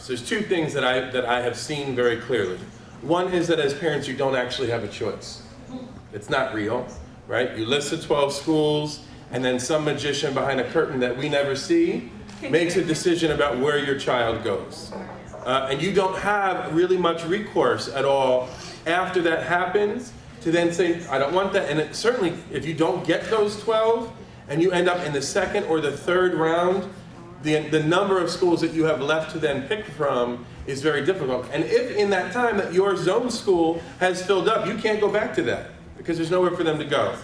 So there's two things that I have seen very clearly. One is that as parents, you don't actually have a choice. It's not real, right? You list the 12 schools, and then some magician behind a curtain that we never see makes a decision about where your child goes. And you don't have really much recourse at all after that happens to then say, I don't want that. And certainly, if you don't get those 12, and you end up in the second or the third round, the number of schools that you have left to then pick from is very difficult. And if in that time that your zone school has filled up, you can't go back to that because there's nowhere for them to go.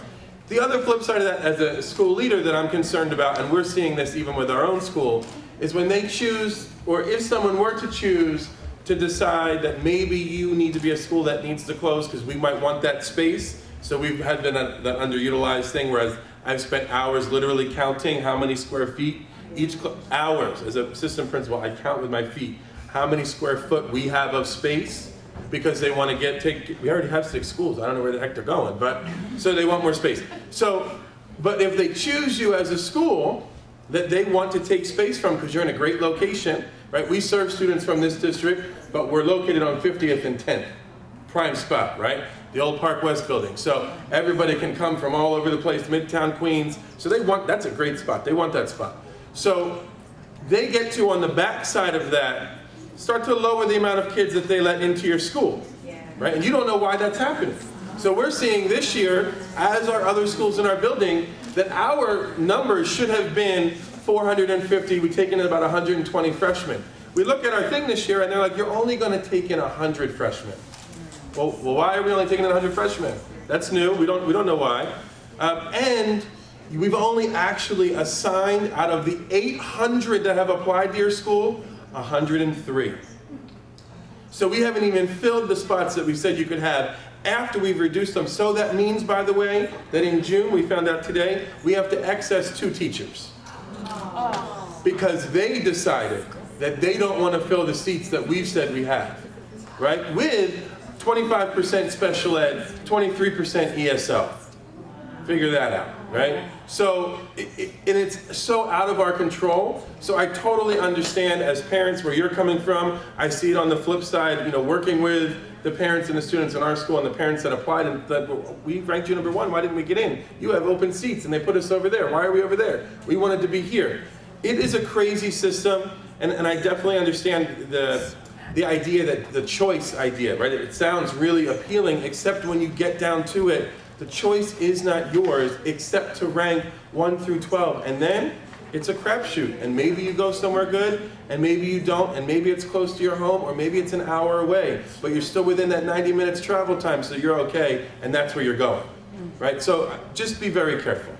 The other flip side of that, as a school leader that I'm concerned about, and we're seeing this even with our own school, is when they choose, or if someone were to choose to decide that maybe you need to be a school that needs to close because we might want that space. So we've had been that underutilized thing, whereas I've spent hours literally counting how many square feet hours as an assistant principal. I count with my feet how many square foot we have of space because they want to we already have 6 schools. I don't know where the heck they're going, but so they want more space. So, but if they choose you as a school that they want to take space from because you're in a great location, right? We serve students from this district, but we're located on 50th and 10th. Prime spot, right? The old Park West building. So everybody can come from all over the place, Midtown, Queens. So that's a great spot. They want that spot. So they get to, on the back side of that, start to lower the amount of kids that they let into your school, right? And you don't know why that's happening. So we're seeing this year, as are other schools in our building, that our numbers should have been 450. We've taken in about 120 freshmen. We look at our thing this year and they're like, you're only going to take in 100 freshmen. Well, why are we only taking in 100 freshmen? That's new. We don't know why. And we've only actually assigned, out of the 800 that have applied to your school, 103. So we haven't even filled the spots that we said you could have after we've reduced them. So that means, by the way, that in June, we found out today, we have to excess 2 teachers. Because they decided that they don't want to fill the seats that we've said we have, right? With 25% special ed, 23% ESL. Figure that out, right? So, and it's so out of our control. So I totally understand as parents where you're coming from. I see it on the flip side, working with the parents and the students in our school and the parents that applied and that we ranked you number 1, why didn't we get in? You have open seats and they put us over there. Why are we over there? We wanted to be here. It is a crazy system, and I definitely understand the idea, that the choice idea, right? It sounds really appealing, except when you get down to it, the choice is not yours except to rank 1 through 12. And then it's a crapshoot. And maybe you go somewhere good, and maybe you don't, and maybe it's close to your home, or maybe it's an hour away. But you're still within that 90 minutes travel time, so you're okay, and that's where you're going. Right? So just be very careful.